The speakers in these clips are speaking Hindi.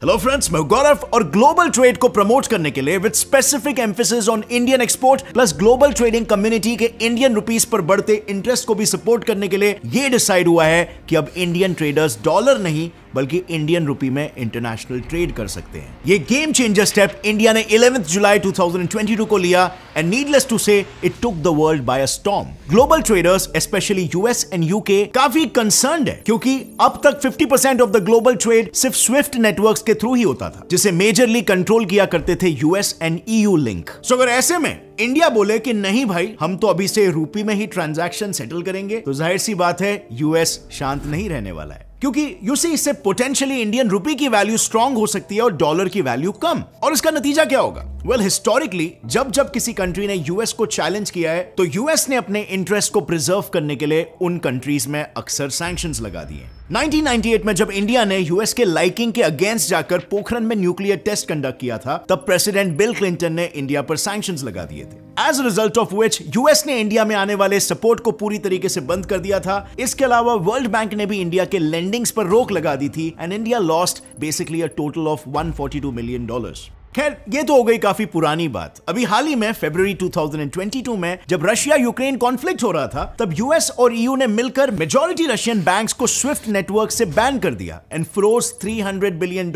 हेलो फ्रेंड्स, मैं गौरव और ग्लोबल ट्रेड को प्रमोट करने के लिए with specific emphasis on Indian export plus global trading community के इंडियन रुपीस पर बढ़ते इंटरेस्ट को भी सपोर्ट करने के लिए यह डिसाइड हुआ है कि अब इंडियन ट्रेडर्स डॉलर नहीं बल्कि इंडियन रुपी में इंटरनेशनल ट्रेड कर सकते हैं। ये गेम चेंजर स्टेप इंडिया ने 11 जुलाई 2022 को लिया एंड नीडलेस टू से it took the world by a storm. Global traders specially US and UK काफी कंसर्न्ड है क्योंकि अब तक 50% ऑफ द ग्लोबल ट्रेड सिर्फ स्विफ्ट नेटवर्क्स के थ्रू ही होता था, जिसे मेजरली कंट्रोल किया करते थे यूएस एंड ईयू लिंक। सो अगर ऐसे में इंडिया बोले कि नहीं भाई, हम तो अभी से रूपी में ही ट्रांजैक्शन सेटल करेंगे, तो जाहिर सी बात है यूएस शांत नहीं रहने वाला है, क्योंकि यू सी इससे पोटेंशियली इंडियन रुपी की वैल्यू स्ट्रांग हो सकती है और डॉलर की वैल्यू कम। और इसका नतीजा क्या होगा? वेल, हिस्टोरिकली जब जब किसी कंट्री ने यूएस को चैलेंज किया है तो यूएस ने अपने इंटरेस्ट को प्रिजर्व करने के लिए उन कंट्रीज में अक्सर सैंक्शंस लगा दिए। 1998 में जब इंडिया ने यूएस के लाइकिंग के अगेंस्ट जाकर पोखरण में न्यूक्लियर टेस्ट कंडक्ट किया था, तब प्रेसिडेंट बिल क्लिंटन ने इंडिया पर सैंक्शंस लगा दिए थे। As a result of which US ने इंडिया में आने वाले सपोर्ट को पूरी तरीके से बंद कर दिया था। इसके अलावा वर्ल्ड बैंक ने भी इंडिया के लेंडिंग्स पर रोक लगा दी थी and India lost basically a total of $142 million. खैर, ये तो हो गई काफी पुरानी बात। अभी हाल ही में फरवरी 2022 में जब रशिया यूक्रेन कॉन्फ्लिक्ट हो रहा था, तब यूएस और ईयू ने मिलकर मेजॉरिटी रशियन बैंक्स को स्विफ्ट नेटवर्क से बैन कर दिया and froze $300 billion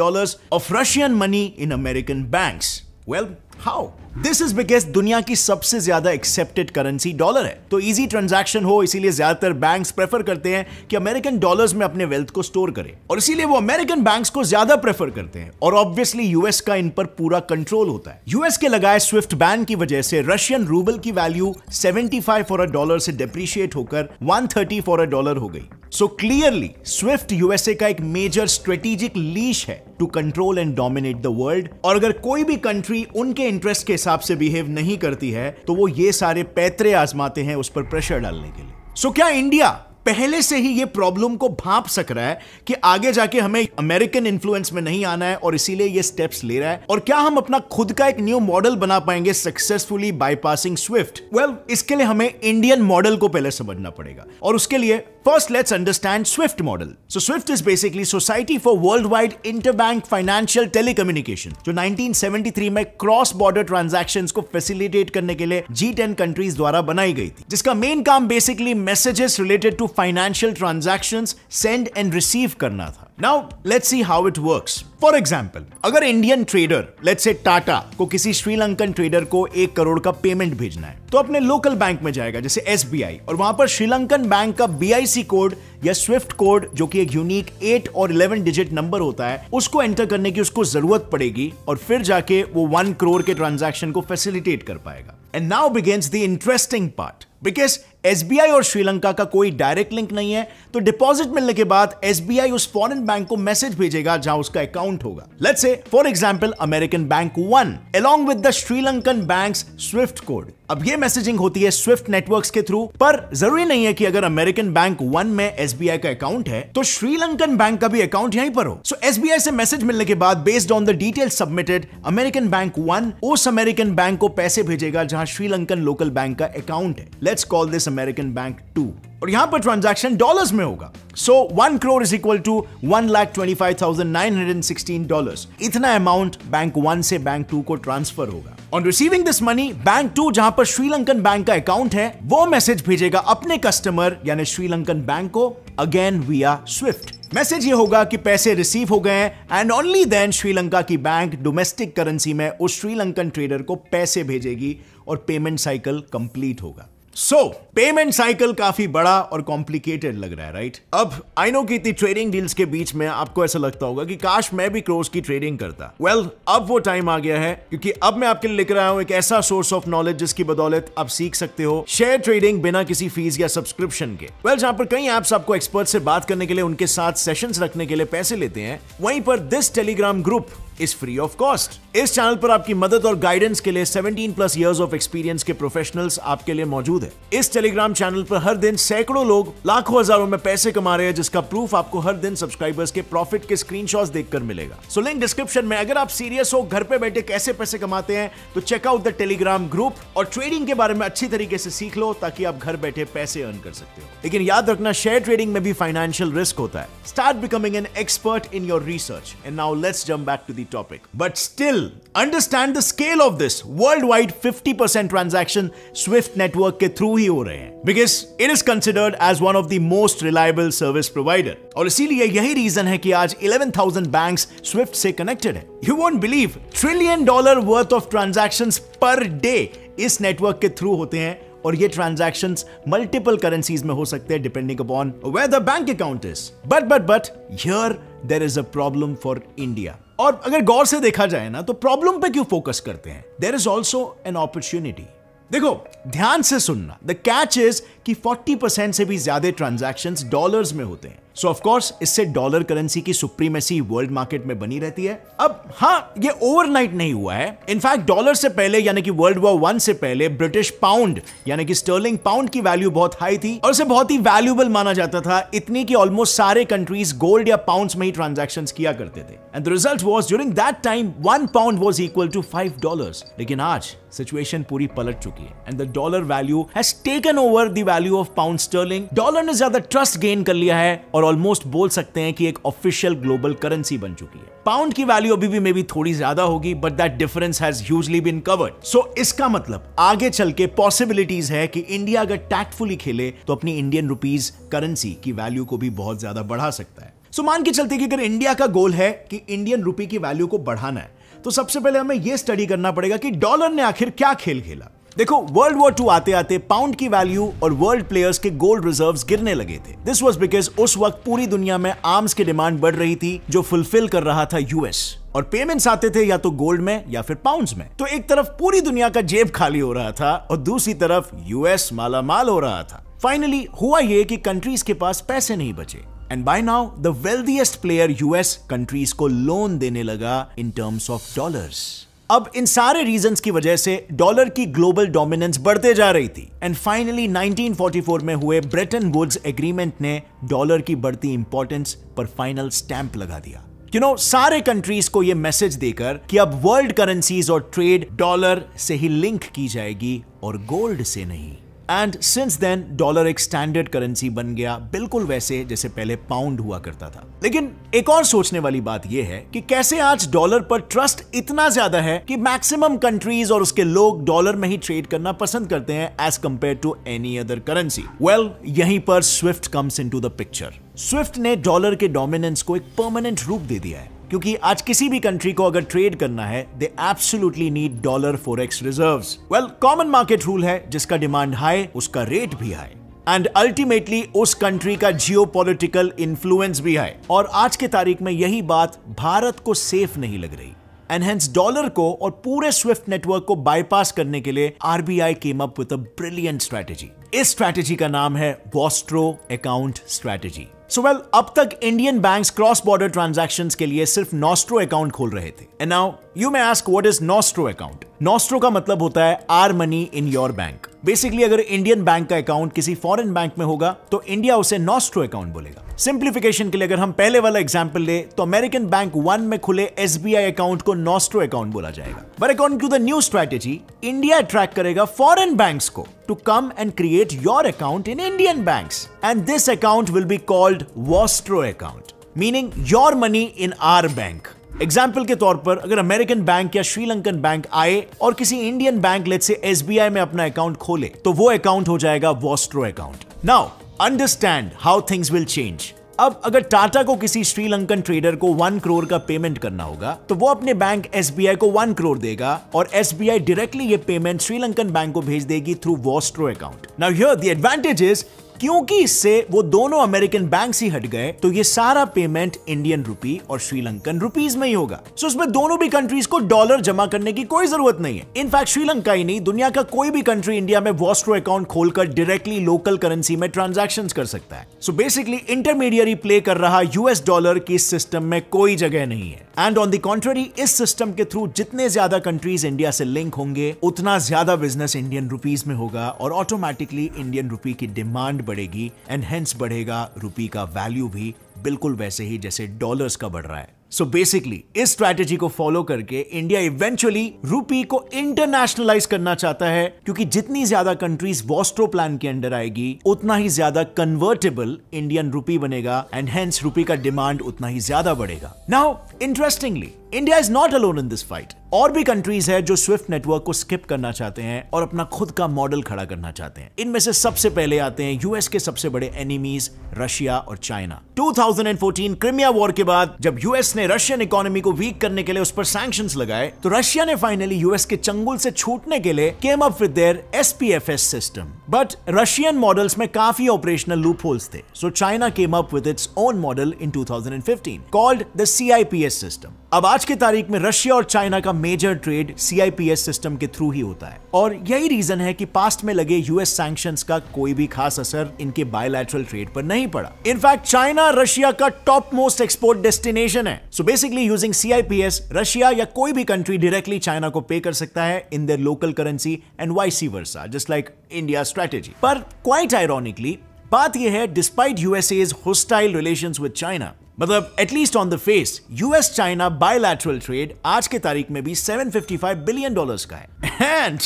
of Russian money in American banks. Well, how? This is because दुनिया की सबसे ज्यादा एक्सेप्टेड करेंसी डॉलर है, तो इजी ट्रांजैक्शन हो, इसीलिए ज्यादातर बैंक्स प्रेफर करते हैं कि अमेरिकन डॉलर्स में अपने वेल्थ को स्टोर करें, और इसीलिए वो अमेरिकन बैंक्स को ज्यादा प्रेफर करते हैं। और ऑब्वियसली यूएस का इन पर पूरा कंट्रोल होता है। यूएस के लगाए स्विफ्ट बैन की वजह से रशियन रूबल की वैल्यू 75 फॉर अ डॉलर से डिप्रिशिएट होकर 130 फॉर अ डॉलर हो गई। सो क्लियरली स्विफ्ट यूएसए का एक मेजर स्ट्रेटेजिक लीश है to control and dominate the world. और अगर कोई भी कंट्री उनके इंटरेस्ट के हिसाब से बिहेव नहीं करती है तो वो ये सारे पैतरे आजमाते हैं उस पर प्रेशर डालने के लिए। सो क्या इंडिया पहले से ही ये प्रॉब्लम को भांप सक रहा है कि आगे जाके हमें अमेरिकन इन्फ्लुएंस में नहीं आना है और इसीलिए ये स्टेप्स ले रहा है? और क्या हम अपना खुद का एक न्यू मॉडल बना पाएंगे सक्सेसफुली बाईपासिंग स्विफ्ट? वेल, इसके लिए हमें इंडियन मॉडल को पहले समझना पड़ेगा, और उसके लिए first let's understand Swift model. So Swift is basically society for world wide interbank financial telecommunication, जो 1973 में क्रॉस बॉर्डर ट्रांजैक्शंस को फैसिलिटेट करने के लिए G10 कंट्रीज द्वारा बनाई गई थी, जिसका मेन काम basically messages related to financial transactions send and receive करना था। Now let's see how it works. For example, अगर Indian trader let's say Tata को किसी श्रीलंकन ट्रेडर को 1 करोड़ का पेमेंट भेजना है, तो अपने लोकल बैंक में जाएगा जैसे SBI, और वहां पर श्रीलंकन बैंक का BIC कोड या स्विफ्ट कोड, जो कि एक यूनिक 8 और 11 डिजिट नंबर होता है, उसको एंटर करने की उसको जरूरत पड़ेगी, और फिर जाके वो 1 करोड़ के ट्रांजैक्शन को फैसिलिटेट कर पाएगा। And now begins the interesting part. Because SBI और श्रीलंका का कोई डायरेक्ट लिंक नहीं है, तो डिपॉजिट मिलने के बाद SBI उस फॉरेन बैंक को मैसेज भेजेगा जहां उसका अकाउंट होगा। Let's say for example American bank 1 along with the Sri Lankan banks Swift code. अब ये मैसेजिंग होती है स्विफ्ट नेटवर्क्स के थ्रू, पर जरूरी नहीं है कि अगर अमेरिकन बैंक 1 में SBI का अकाउंट है तो श्रीलंकन बैंक का भी अकाउंट यहीं पर हो। सो SBI से मैसेज मिलने के बाद based on the details submitted, American bank 1 उस अमेरिकन बैंक को पैसे भेजेगा जहां श्रीलंकन लोकल बैंक का अकाउंट है। Let's call this American bank 2, और यहां पर ट्रांजैक्शन डॉलर्स में होगा। सो 1 करोड़ इज इक्वल टू $1,25,916। इतना अमाउंट बैंक 1 से बैंक 2 को ट्रांसफर होगा। On receiving this money, bank 2 जहां पर श्रीलंकन बैंक का अकाउंट है, वो मैसेज भेजेगा अपने कस्टमर यानी श्रीलंकन बैंक को, अगेन विया स्विफ्ट। मैसेज ये होगा कि पैसे रिसीव हो गए हैं एंड ओनली देन श्रीलंका की बैंक डोमेस्टिक करेंसी में उस श्रीलंकन ट्रेडर को पैसे भेजेगी और पेमेंट साइकिल कंप्लीट होगा। सो पेमेंट साइकिल काफी बड़ा और कॉम्प्लिकेटेड लग रहा है, राइट? अब आई नो कि इतनी ट्रेडिंग डील्स के बीच में आपको ऐसा लगता होगा कि काश मैं भी क्रोस की ट्रेडिंग करता। वेल, अब वो टाइम आ गया है, क्योंकि अब मैं आपके लिए लेकर आया हूं एक ऐसा सोर्स ऑफ नॉलेज जिसकी बदौलत आप सीख सकते हो शेयर ट्रेडिंग बिना किसी फीस या सब्सक्रिप्शन के। वेल, जहां पर कई ऐप्स आपको एक्सपर्ट से बात करने के लिए, उनके साथ सेशंस रखने के लिए पैसे लेते हैं, वहीं पर this Telegram group is free of cost. इस चैनल पर आपकी मदद और गाइडेंस के लिए 17+ इयर्स ऑफ एक्सपीरियंस के प्रोफेशनल्स आपके लिए मौजूद है। इस टेलीग्राम चैनल पर हर दिन सैकड़ों लोग लाखों हजारों में पैसे कमा रहे हैं, जिसका प्रूफ आपको हर दिन सब्सक्राइबर्स के प्रॉफिट के स्क्रीनशॉट्स देखकर मिलेगा। सो लिंक डिस्क्रिप्शन में। अगर आप सीरियस हो, घर पे बैठे कैसे पैसे कमाते हैं, तो check out the Telegram group और ट्रेडिंग के बारे में अच्छी तरीके से सीख लो, ताकि आप घर बैठे पैसे अर्न कर सकते हो। लेकिन याद रखना, शेयर ट्रेडिंग में भी फाइनेंशियल रिस्क होता है। Start becoming an expert in your research. And now let's jump back to the topic. But still understand the scale of this. World wide 50% transaction SWIFT network के थ्रू ही हो रहे हैं, because it is considered as one of the most reliable service provider. और इसीलिए यही रीजन है कि आज 11,000 बैंक्स स्विफ्ट से कनेक्टेड है। You won't believe, $1 trillion worth of transactions per day इस नेटवर्क के थ्रू होते हैं। और ये ट्रांजैक्शंस मल्टीपल करेंसीज में हो सकते हैं, depending upon where the bank account is. But here there is a problem for India. और अगर गौर से देखा जाए ना, तो प्रॉब्लम पे क्यों फोकस करते हैं? There is also an opportunity. देखो, ध्यान से सुनना। द कैच इज कि 40% से भी ज्यादा ट्रांजैक्शंस डॉलर्स में होते हैं। सो ऑफ कोर्स इससे डॉलर करेंसी की सुप्रीमेसी वर्ल्ड मार्केट में बनी रहती है। अब हाँ, ये ओवरनाइट नहीं हुआ है। इनफैक्ट डॉलर से पहले, यानी कि वर्ल्ड वॉर 1 से पहले, ब्रिटिश पाउंड यानी कि स्टर्लिंग पाउंड की वैल्यू बहुत हाई थी और इसे बहुत ही वैल्यूएबल माना जाता था। इतनी कि ऑलमोस्ट सारे कंट्रीज गोल्ड या पाउंड्स में ही ट्रांजैक्शंस किया करते थे। And the result was, during that time 1 pound was equal to $5। लेकिन आज सिचुएशन पूरी पलट चुकी है and the dollar value has taken over the value of pound sterling. Dollar ने ज्यादा ट्रस्ट गेन कर लिया है और ऑलमोस्ट बोल सकते हैं कि एक ऑफिशियल ग्लोबल करेंसी बन चुकी है। पाउंड की वैल्यू अभी भी मे बी थोड़ी ज्यादा होगी, but that difference has hugely been covered. So इसका मतलब आगे चल के पॉसिबिलिटीज है कि इंडिया अगर टैक्टफुली खेले तो अपनी इंडियन रुपीज करेंसी की वैल्यू को भी बहुत ज्यादा बढ़ा सकता है। सो मान के चलते कि अगर इंडिया का गोल है कि इंडियन रुपी की वैल्यू को बढ़ाना है, तो सबसे पहले हमें यह स्टडी करना पड़ेगा कि डॉलर ने आखिर क्या खेल खेला। देखो, वर्ल्ड वॉर 2 आते आते पाउंड की वैल्यू और वर्ल्ड प्लेयर्स के गोल्ड रिजर्व्स गिरने लगे थे। दिस वाज बिकॉज उस वक्त पूरी दुनिया में आर्म्स की डिमांड बढ़ रही थी, जो फुलफिल कर रहा था यूएस। और पेमेंट्स आते थे या तो गोल्ड में या फिर पाउंड्स में। तो एक तरफ पूरी दुनिया का जेब खाली हो रहा था और दूसरी तरफ यूएस मालामाल हो रहा था। फाइनली हुआ ये कि कंट्रीज के पास पैसे नहीं बचे and by now the wealthiest player US countries को लोन देने लगा इन टर्म्स ऑफ डॉलर्स। अब इन सारे रीजंस की वजह से डॉलर की ग्लोबल डोमिनेंस बढ़ते जा रही थी एंड फाइनली 1944 में हुए ब्रेटन वुड्स एग्रीमेंट ने डॉलर की बढ़ती इंपॉर्टेंस पर फाइनल स्टैंप लगा दिया। सारे कंट्रीज को यह मैसेज देकर कि अब वर्ल्ड करेंसीज और ट्रेड डॉलर से ही लिंक की जाएगी और गोल्ड से नहीं। एंड सिंस देन डॉलर एक स्टैंडर्ड करेंसी बन गया, बिल्कुल वैसे जैसे पहले पाउंड हुआ करता था। लेकिन एक और सोचने वाली बात यह है कि कैसे आज डॉलर पर ट्रस्ट इतना ज्यादा है कि मैक्सिमम कंट्रीज और उसके लोग डॉलर में ही ट्रेड करना पसंद करते हैं as compare to any other currency. Well, यहीं पर SWIFT comes into the picture. SWIFT ने डॉलर के डोमिनेंस को एक परमानेंट रूप दे दिया है, क्योंकि आज किसी भी कंट्री को अगर ट्रेड करना है, they absolutely need dollar forex reserves. Well, common market rule है, जिसका डिमांड हाई उसका रेट भी हाई एंड अल्टीमेटली उस कंट्री का जियोपॉलिटिकल इन्फ्लुएंस भी है। और आज के तारीख में यही बात भारत को सेफ नहीं लग रही एंड हेंस डॉलर को और पूरे स्विफ्ट नेटवर्क को बाईपास करने के लिए RBI came up with a brilliant strategy. इस स्ट्रैटेजी का नाम है vostro account strategy. So well, अब तक Indian banks cross border transactions के लिए सिर्फ नॉस्ट्रो अकाउंट खोल रहे थे। And now you may ask, what is nostro account? Nostro का मतलब होता है our money in your bank. Basically अगर इंडियन बैंक का अकाउंट किसी फॉरेन बैंक में होगा तो इंडिया उसे नॉस्ट्रो अकाउंट बोलेगा। सिंप्लीफिकेशन के लिए अगर हम पहले वाला एग्जांपल ले तो अमेरिकन बैंक 1 में खुले एसबीआई अकाउंट को नॉस्ट्रो अकाउंट बोला जाएगा। But according to the new strategy, India attract करेगा फॉरेन बैंक्स को to come and create your account in Indian banks, and this account will be called Vostro account, meaning your money in our bank. Example के तौर पर अगर अमेरिकन बैंक या श्रीलंकन बैंक आए और किसी Indian bank let's say SBI में अपना अकाउंट खोले तो वो अकाउंट हो जाएगा Vostro account. Now understand how things will change. अब अगर टाटा को किसी श्रीलंकन ट्रेडर को 1 करोड़ का पेमेंट करना होगा तो वो अपने बैंक एसबीआई को 1 करोड़ देगा और एसबीआई डायरेक्टली ये पेमेंट श्रीलंकन बैंक को भेज देगी through Vostro account. Now here the advantage is क्योंकि इससे वो दोनों अमेरिकन बैंक्स ही हट गए तो ये सारा पेमेंट इंडियन रुपी और श्रीलंकन रुपीज में ही होगा। सो उसमें दोनों भी कंट्रीज को डॉलर जमा करने की कोई जरूरत नहीं है। इनफैक्ट श्रीलंका ही नहीं, दुनिया का कोई भी कंट्री इंडिया में वॉस्ट्रो अकाउंट खोलकर डायरेक्टली लोकल करेंसी में ट्रांजैक्शंस कर सकता है। सो बेसिकली इंटरमीडियरी प्ले कर रहा यूएस डॉलर की इस सिस्टम में कोई जगह नहीं है। एंड ऑन द कॉन्ट्ररी, इस सिस्टम के थ्रू जितने ज्यादा कंट्रीज इंडिया से लिंक होंगे उतना ज्यादा बिजनेस इंडियन रुपीज में होगा और ऑटोमेटिकली इंडियन रुपी की डिमांड बढ़ेगी एंड हेंस बढ़ेगा रुपी का वैल्यू भी बिल्कुल वैसे ही जैसे डॉलर्स का बढ़ रहा है। सो बेसिकली इस स्ट्रैटेजी को फॉलो करके इंडिया इवेंचुअली रुपी को इंटरनेशनलाइज करना चाहता है, क्योंकि जितनी ज्यादा कंट्रीज वॉस्ट्रो प्लान के अंडर आएगी उतना ही ज्यादा कन्वर्टेबल इंडियन रुपी बनेगा एंड हेंस रुपी का डिमांड उतना ही ज्यादा बढ़ेगा। Now interestingly, India is not alone in this fight. और भी कंट्रीज है जो स्विफ्ट नेटवर्क को स्किप करना चाहते हैं और अपना खुद का मॉडल खड़ा करना चाहते हैं। इनमें से सबसे पहले आते हैं यूएस के सबसे बड़े एनिमीज रशिया और चाइना। 2014 क्रिमिया वॉर के बाद जब यूएस ने रशियन इकोनॉमी को वीक करने के लिए उस पर सैंक्शंस लगाए तो रशिया ने फाइनली यूएस के चंगुल से छूटने के लिए came up with their SPFS system. But Russian models में काफी ऑपरेशनल लूपहोल्स थे, so China came up with its own model in 2015 called the CIPS system. अब आज की तारीख में रशिया और चाइना का मेजर ट्रेड सीआईपीएस सिस्टम के थ्रू ही होता है और यही रीजन है कि पास्ट में लगे यूएस सैंक्शंस का कोई भी खास असर इनके बायलैटरल ट्रेड पर नहीं पड़ा। इनफैक्ट चाइना रशिया का टॉप मोस्ट एक्सपोर्ट डेस्टिनेशन है। सो बेसिकली यूजिंग सीआईपीएस रशिया या कोई भी कंट्री डायरेक्टली चाइना को पे कर सकता है in their local currency and vice versa, just like India strategy. पर क्वाइट आयरॉनिकली बात यह है, despite USA's hostile relations with China, मतलब at least on the face US China bilateral trade आज के तारीख में भी $755 बिलियन का है। And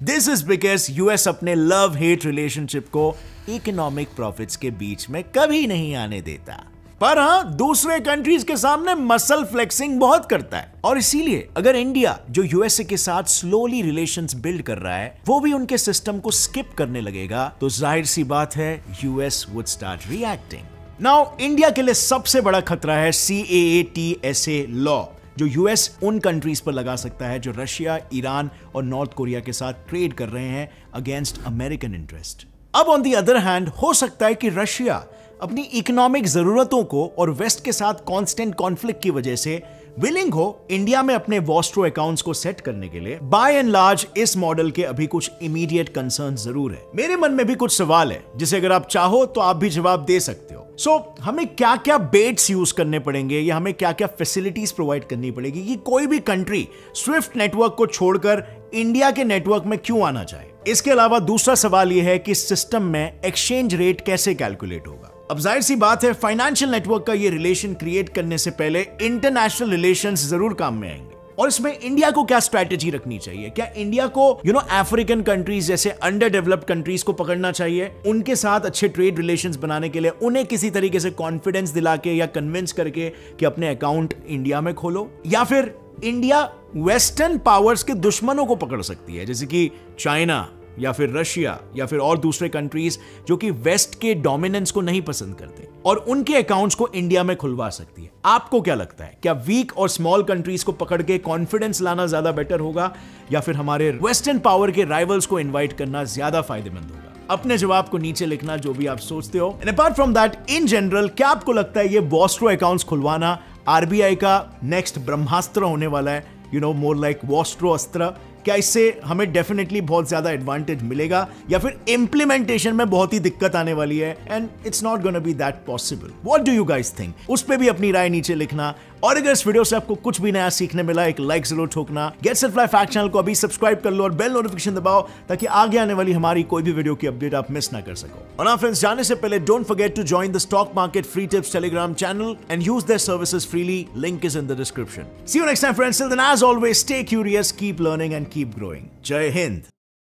this is because US अपने लव हेट रिलेशनशिप को इकोनॉमिक प्रॉफिट्स के बीच में कभी नहीं आने देता, पर हाँ दूसरे कंट्रीज के सामने मसल फ्लेक्सिंग बहुत करता है। और इसीलिए अगर इंडिया जो यूएसए के साथ स्लोली रिलेशंस बिल्ड कर रहा है वो भी उनके सिस्टम को स्किप करने लगेगा तो जाहिर सी बात है US would start reacting. Now India के लिए सबसे बड़ा खतरा है CAATSA लॉ, जो यूएस उन कंट्रीज पर लगा सकता है जो रशिया, ईरान और नॉर्थ कोरिया के साथ ट्रेड कर रहे हैं अगेंस्ट अमेरिकन इंटरेस्ट। अब ऑन दी अदर हैंड हो सकता है कि रशिया अपनी इकोनॉमिक जरूरतों को और वेस्ट के साथ कांस्टेंट कॉन्फ्लिक्ट की वजह से विलिंग हो इंडिया में अपने वॉस्ट्रो अकाउंट्स को सेट करने के लिए। बाय एंड लार्ज इस मॉडल के अभी कुछ इमीडिएट कंसर्न जरूर है। मेरे मन में भी कुछ सवाल है जिसे अगर आप चाहो तो आप भी जवाब दे सकते हो। सो हमें क्या क्या बेट्स यूज करने पड़ेंगे या हमें क्या क्या फैसिलिटीज प्रोवाइड करनी पड़ेगी कि कोई भी कंट्री स्विफ्ट नेटवर्क को छोड़कर इंडिया के नेटवर्क में क्यों आना चाहे। इसके अलावा दूसरा सवाल यह है कि सिस्टम में एक्सचेंज रेट कैसे कैलकुलेट होगा। अब जाहिर सी बात है फाइनेंशियल नेटवर्क का ये रिलेशन क्रिएट करने से पहले इंटरनेशनल रिलेशंस जरूर काम में आएंगे। और इसमें इंडिया को क्या स्ट्रैटेजी रखनी चाहिए? क्या इंडिया को अफ्रीकन कंट्रीज जैसे अंडर डेवलप्ड कंट्रीज को पकड़ना चाहिए, उनके साथ अच्छे ट्रेड रिलेशंस बनाने के लिए उन्हें किसी तरीके से कॉन्फिडेंस दिला के या कन्विंस करके कि अपने अकाउंट इंडिया में खोलो, या फिर इंडिया वेस्टर्न पावर्स के दुश्मनों को पकड़ सकती है जैसे कि चाइना या फिर रशिया या फिर और दूसरे कंट्रीज जो कि वेस्ट के डोमिनेंस को नहीं पसंद करते और उनके अकाउंट्स को इंडिया में खुलवा सकती है। आपको क्या लगता है, क्या वीक और स्मॉल कंट्रीज को पकड़ के कॉन्फिडेंस लाना ज्यादा बेटर होगा या फिर हमारे वेस्टर्न पावर के राइवल्स को इन्वाइट करना ज्यादा फायदेमंद होगा? अपने जवाब को नीचे लिखना जो भी आप सोचते हो। And apart from that in general क्या आपको लगता है ये वॉस्ट्रो अकाउंट्स खुलवाना आरबीआई का नेक्स्ट ब्रह्मास्त्र होने वाला है, मोर लाइक वॉस्ट्रो अस्त्र? क्या इससे हमें डेफिनेटली बहुत ज्यादा एडवांटेज मिलेगा या फिर इंप्लीमेंटेशन में बहुत ही दिक्कत आने वाली है and it's not gonna be that possible? What do you guys think? उस पे भी अपनी राय नीचे लिखना। और अगर इस वीडियो से आपको कुछ भी नया सीखने मिला एक लाइक जरूर ठोकना। Gets it fly fact channel को अभी सब्सक्राइब कर लो और बेल नोटिफिकेशन दबाओ ताकि आगे आने वाली हमारी कोई भी वीडियो की अपडेट आप मिस ना कर सको। और ना फ्रेंड्स, जाने से पहले don't forget to join the stock market free tips Telegram channel and use their services freely. Link is in the description. See you next time friends. Till then as always stay curious, keep learning and keep growing. जय हिंद।